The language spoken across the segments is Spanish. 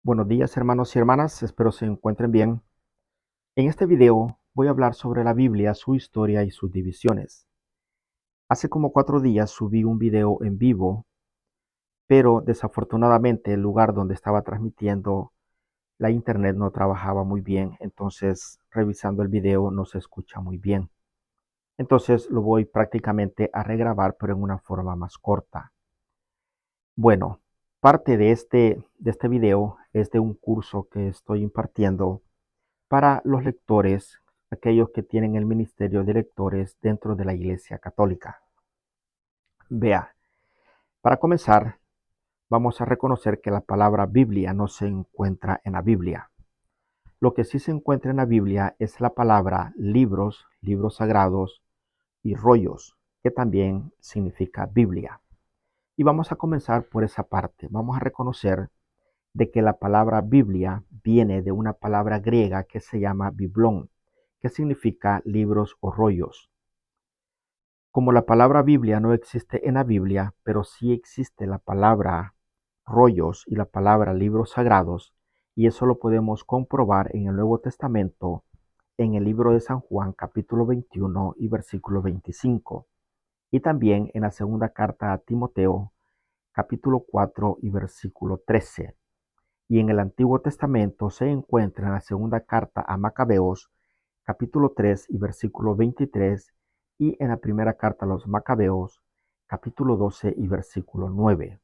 Buenos días hermanos y hermanas, espero se encuentren bien. En este video voy a hablar sobre la Biblia, su historia y sus divisiones. Hace como 4 días subí un video en vivo, pero desafortunadamente el lugar donde estaba transmitiendo la internet no trabajaba muy bien, entonces revisando el video no se escucha muy bien. Entonces lo voy prácticamente a regrabar, pero en una forma más corta. Bueno, parte de este video es de un curso que estoy impartiendo para los lectores, aquellos que tienen el ministerio de lectores dentro de la Iglesia Católica. Vea, para comenzar, vamos a reconocer que la palabra Biblia no se encuentra en la Biblia. Lo que sí se encuentra en la Biblia es la palabra libros, libros sagrados y rollos, que también significa Biblia. Y vamos a comenzar por esa parte. Vamos a reconocer de que la palabra Biblia viene de una palabra griega que se llama biblón, que significa libros o rollos. Como la palabra Biblia no existe en la Biblia, pero sí existe la palabra rollos y la palabra libros sagrados, y eso lo podemos comprobar en el Nuevo Testamento, en el libro de San Juan, capítulo 21 y versículo 25, y también en la segunda carta a Timoteo, capítulo 4 y versículo 13. Y en el Antiguo Testamento se encuentra en la segunda carta a Macabeos, capítulo 3 y versículo 23, y en la primera carta a los Macabeos, capítulo 12 y versículo 9.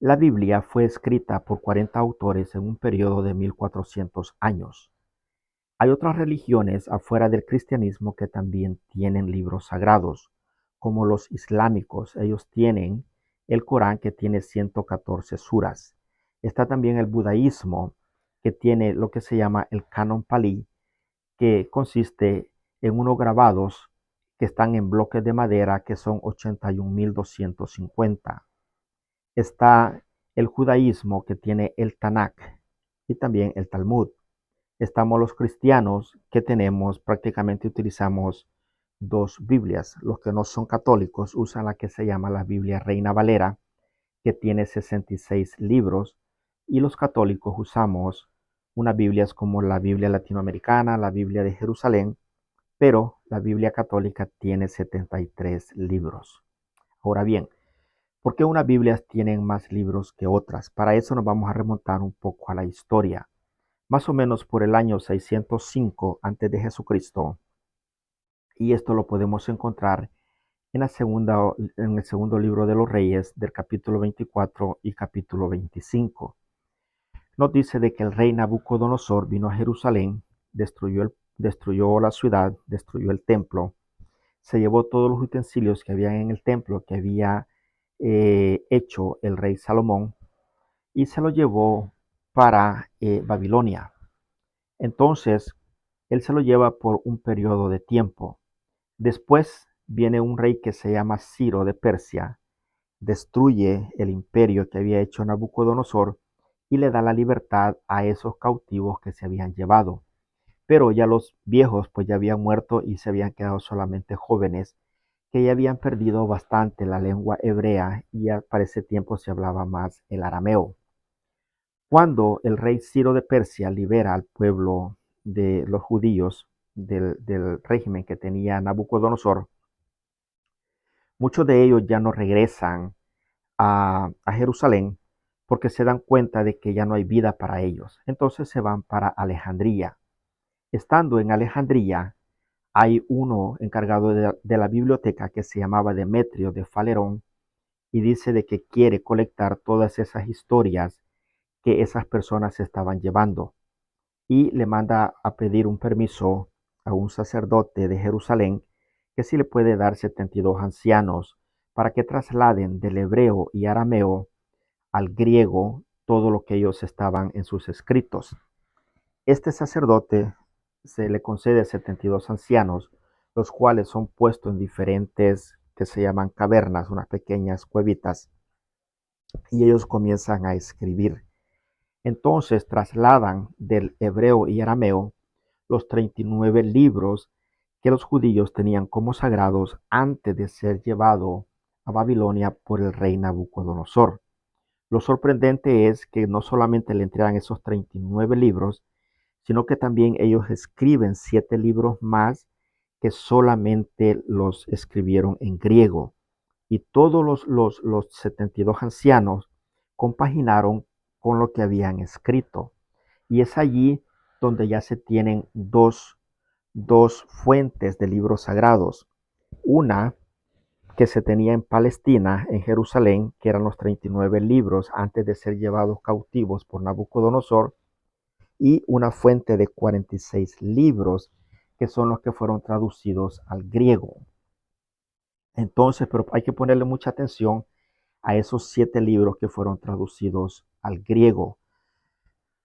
La Biblia fue escrita por 40 autores en un periodo de 1400 años. Hay otras religiones afuera del cristianismo que también tienen libros sagrados, como los islámicos. Ellos tienen el Corán, que tiene 114 suras. Está también el budaísmo, que tiene lo que se llama el Canon Palí, que consiste en unos grabados que están en bloques de madera, que son 81.250. Está el judaísmo, que tiene el Tanakh y también el Talmud. Estamos los cristianos, que prácticamente utilizamos dos Biblias. Los que no son católicos usan la que se llama la Biblia Reina Valera, que tiene 66 libros, y los católicos usamos unas Biblias como la Biblia latinoamericana, la Biblia de Jerusalén, pero la Biblia católica tiene 73 libros. Ahora bien, ¿por qué unas Biblias tienen más libros que otras? Para eso nos vamos a remontar un poco a la historia. Más o menos por el año 605 antes de Jesucristo, y esto lo podemos encontrar en el segundo libro de los Reyes, del capítulo 24 y capítulo 25. Nos dice de que el rey Nabucodonosor vino a Jerusalén, destruyó la ciudad, destruyó el templo, se llevó todos los utensilios que había en el templo que había hecho el rey Salomón, y se lo llevó para Babilonia. Entonces, él se lo lleva por un periodo de tiempo. Después viene un rey que se llama Ciro de Persia, destruye el imperio que había hecho Nabucodonosor y le da la libertad a esos cautivos que se habían llevado. Pero ya los viejos pues ya habían muerto y se habían quedado solamente jóvenes, que ya habían perdido bastante la lengua hebrea, y ya para ese tiempo se hablaba más el arameo. Cuando el rey Ciro de Persia libera al pueblo de los judíos del régimen que tenía Nabucodonosor, muchos de ellos ya no regresan a Jerusalén, porque se dan cuenta de que ya no hay vida para ellos. Entonces se van para Alejandría. Estando en Alejandría, hay uno encargado de la biblioteca que se llamaba Demetrio de Falerón, y dice de que quiere colectar todas esas historias que esas personas se estaban llevando, y le manda a pedir un permiso a un sacerdote de Jerusalén, que si le puede dar 72 ancianos para que trasladen del hebreo y arameo al griego todo lo que ellos estaban en sus escritos. Este sacerdote se le concede 72 ancianos, los cuales son puestos en diferentes, que se llaman cavernas, unas pequeñas cuevitas, y ellos comienzan a escribir. Entonces trasladan del hebreo y arameo los 39 libros que los judíos tenían como sagrados antes de ser llevado a Babilonia por el rey Nabucodonosor. Lo sorprendente es que no solamente le entregan esos 39 libros, sino que también ellos escriben 7 libros más que solamente los escribieron en griego. Y todos los 72 ancianos compaginaron con lo que habían escrito. Y es allí donde ya se tienen dos fuentes de libros sagrados. Una que se tenía en Palestina, en Jerusalén, que eran los 39 libros antes de ser llevados cautivos por Nabucodonosor, y una fuente de 46 libros, que son los que fueron traducidos al griego. Entonces, pero hay que ponerle mucha atención a esos 7 libros que fueron traducidos al griego,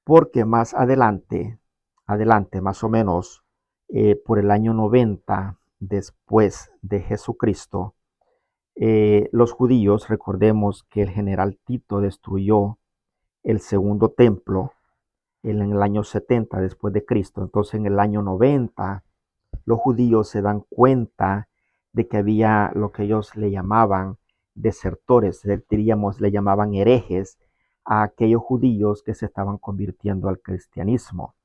porque más adelante más o menos por el año 90 después de Jesucristo, los judíos, recordemos que el general Tito destruyó el segundo templo en el año 70 después de Cristo. Entonces en el año 90 los judíos se dan cuenta de que había lo que ellos le llamaban desertores, diríamos, le llamaban herejes a aquellos judíos que se estaban convirtiendo al cristianismo.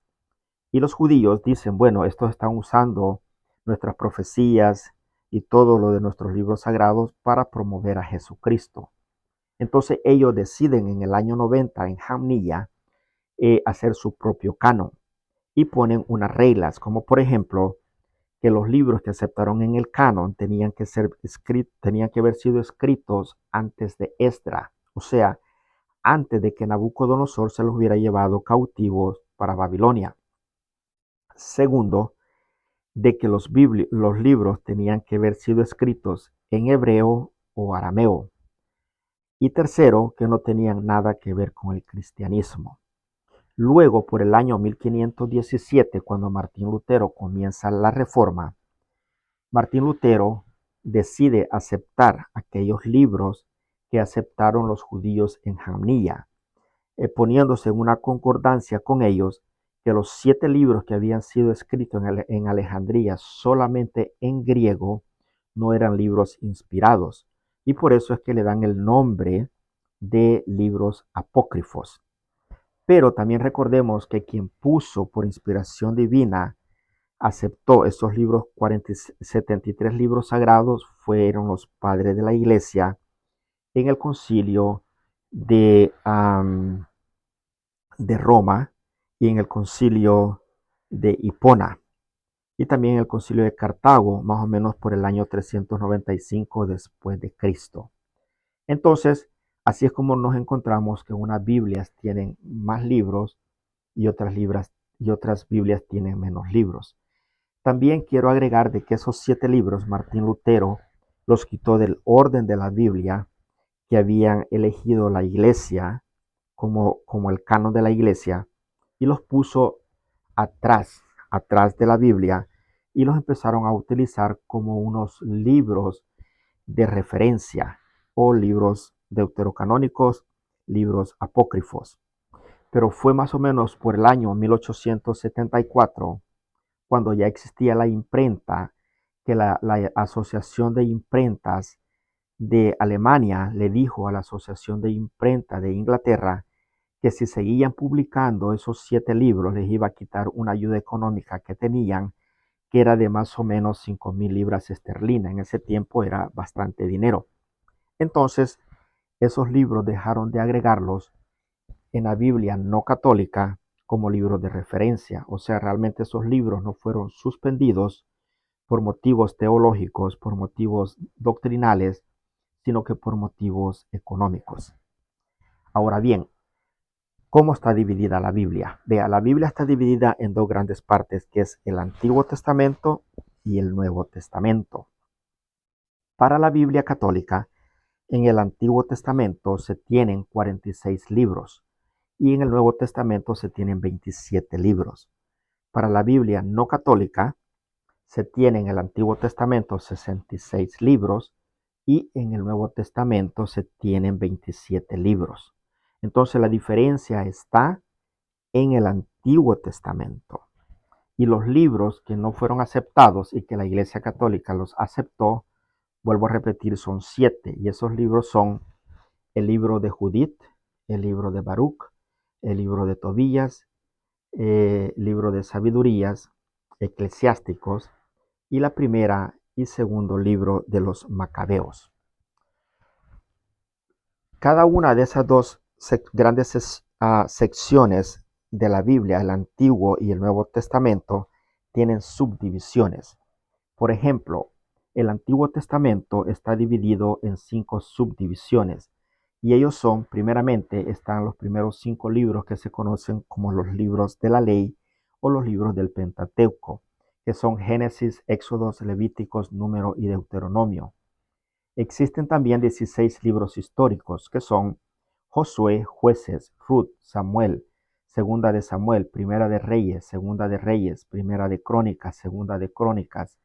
Y los judíos dicen, bueno, estos están usando nuestras profecías y todo lo de nuestros libros sagrados para promover a Jesucristo. Entonces ellos deciden en el año 90 en Jamnia hacer su propio canon y ponen unas reglas, como por ejemplo que los libros que aceptaron en el canon tenían que haber sido escritos antes de Esdras, o sea, antes de que Nabucodonosor se los hubiera llevado cautivos para Babilonia. Segundo, de que los libros tenían que haber sido escritos en hebreo o arameo. Y tercero, que no tenían nada que ver con el cristianismo. Luego, por el año 1517, cuando Martín Lutero comienza la reforma, Martín Lutero decide aceptar aquellos libros que aceptaron los judíos en Jamnia, poniéndose en una concordancia con ellos que los 7 libros que habían sido escritos en Alejandría solamente en griego no eran libros inspirados. Y por eso es que le dan el nombre de libros apócrifos. Pero también recordemos que quien puso por inspiración divina, aceptó esos libros, 73 libros sagrados, fueron los padres de la iglesia en el concilio de Roma y en el concilio de Hipona y también en el concilio de Cartago, más o menos por el año 395 después de Cristo. Entonces, así es como nos encontramos que unas Biblias tienen más libros y otras Biblias tienen menos libros. También quiero agregar de que esos 7 libros Martín Lutero los quitó del orden de la Biblia que habían elegido la iglesia como el canon de la iglesia y los puso atrás de la Biblia y los empezaron a utilizar como unos libros de referencia o libros deuterocanónicos, libros apócrifos. Pero fue más o menos por el año 1874 cuando ya existía la imprenta, que la Asociación de Imprentas de Alemania le dijo a la Asociación de Imprenta de Inglaterra que si seguían publicando esos 7 libros les iba a quitar una ayuda económica que tenían, que era de más o menos 5,000 libras esterlinas. En ese tiempo era bastante dinero. Entonces, esos libros dejaron de agregarlos en la Biblia no católica como libros de referencia. O sea, realmente esos libros no fueron suspendidos por motivos teológicos, por motivos doctrinales, sino que por motivos económicos. Ahora bien, ¿cómo está dividida la Biblia? Vea, la Biblia está dividida en 2 grandes partes, que es el Antiguo Testamento y el Nuevo Testamento. Para la Biblia católica, en el Antiguo Testamento se tienen 46 libros y en el Nuevo Testamento se tienen 27 libros. Para la Biblia no católica, se tienen en el Antiguo Testamento 66 libros y en el Nuevo Testamento se tienen 27 libros. Entonces la diferencia está en el Antiguo Testamento. Y los libros que no fueron aceptados y que la Iglesia Católica los aceptó, vuelvo a repetir, son 7. Y esos libros son el libro de Judith, el libro de Baruch, el libro de Tobías, libro de sabidurías, eclesiásticos y la primera y segundo libro de los Macabeos. Cada una de esas dos grandes secciones de la Biblia, el Antiguo y el Nuevo Testamento, tienen subdivisiones. Por ejemplo, el Antiguo Testamento está dividido en 5 subdivisiones y ellos son, primeramente, están los primeros 5 libros que se conocen como los libros de la ley o los libros del Pentateuco, que son Génesis, Éxodos, Levíticos, Número y Deuteronomio. Existen también 16 libros históricos, que son Josué, Jueces, Ruth, Samuel, Segunda de Samuel, Primera de Reyes, Segunda de Reyes, Primera de Crónicas, Segunda de Crónicas,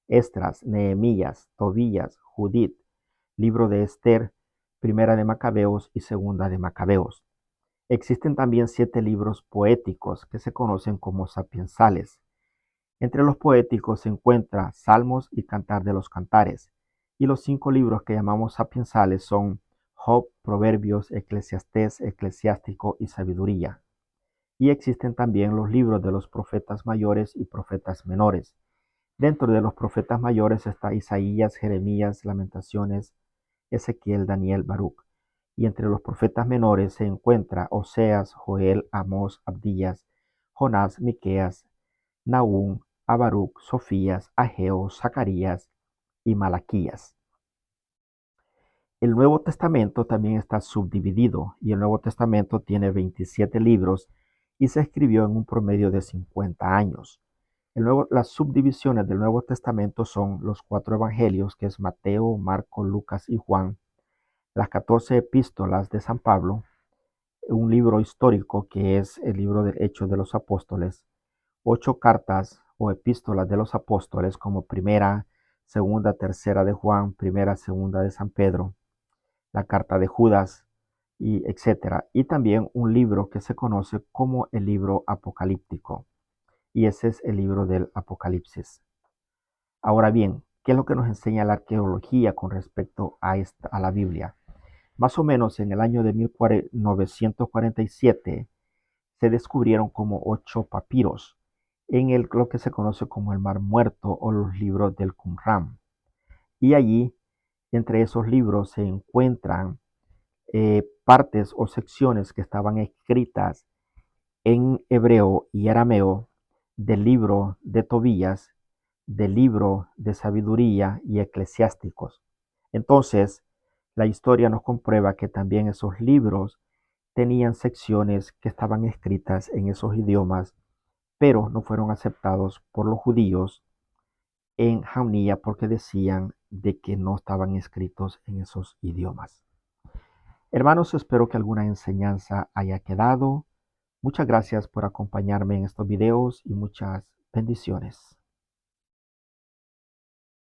Esdras, Nehemías, Tobías, Judith, Libro de Esther, Primera de Macabeos y Segunda de Macabeos. Existen también 7 libros poéticos que se conocen como sapiensales. Entre los poéticos se encuentra Salmos y Cantar de los Cantares, y los 5 libros que llamamos sapiensales son Job, Proverbios, Eclesiastés, Eclesiástico y Sabiduría. Y existen también los libros de los profetas mayores y profetas menores. Dentro de los profetas mayores está Isaías, Jeremías, Lamentaciones, Ezequiel, Daniel, Baruch. Y entre los profetas menores se encuentra Oseas, Joel, Amós, Abdías, Jonás, Miqueas, Nahum, Abaruc, Sofías, Ageo, Zacarías y Malaquías. El Nuevo Testamento también está subdividido y el Nuevo Testamento tiene 27 libros y se escribió en un promedio de 50 años. Las subdivisiones del Nuevo Testamento son los 4 evangelios, que es Mateo, Marco, Lucas y Juan, las 14 epístolas de San Pablo, un libro histórico que es el libro del Hechos de los Apóstoles, 8 cartas o epístolas de los apóstoles como primera, segunda, tercera de Juan, primera, segunda de San Pedro, la carta de Judas, y etcétera. Y también un libro que se conoce como el libro apocalíptico. Y ese es el libro del Apocalipsis. Ahora bien, ¿qué es lo que nos enseña la arqueología con respecto a la Biblia? Más o menos en el año de 1947 se descubrieron como 8 papiros en lo que se conoce como el Mar Muerto o los libros del Qumran. Y allí, entre esos libros, se encuentran partes o secciones que estaban escritas en hebreo y arameo del libro de Tobías, del libro de sabiduría y eclesiásticos. Entonces, la historia nos comprueba que también esos libros tenían secciones que estaban escritas en esos idiomas, pero no fueron aceptados por los judíos en Jamnia porque decían de que no estaban escritos en esos idiomas. Hermanos, espero que alguna enseñanza haya quedado. Muchas gracias por acompañarme en estos videos y muchas bendiciones.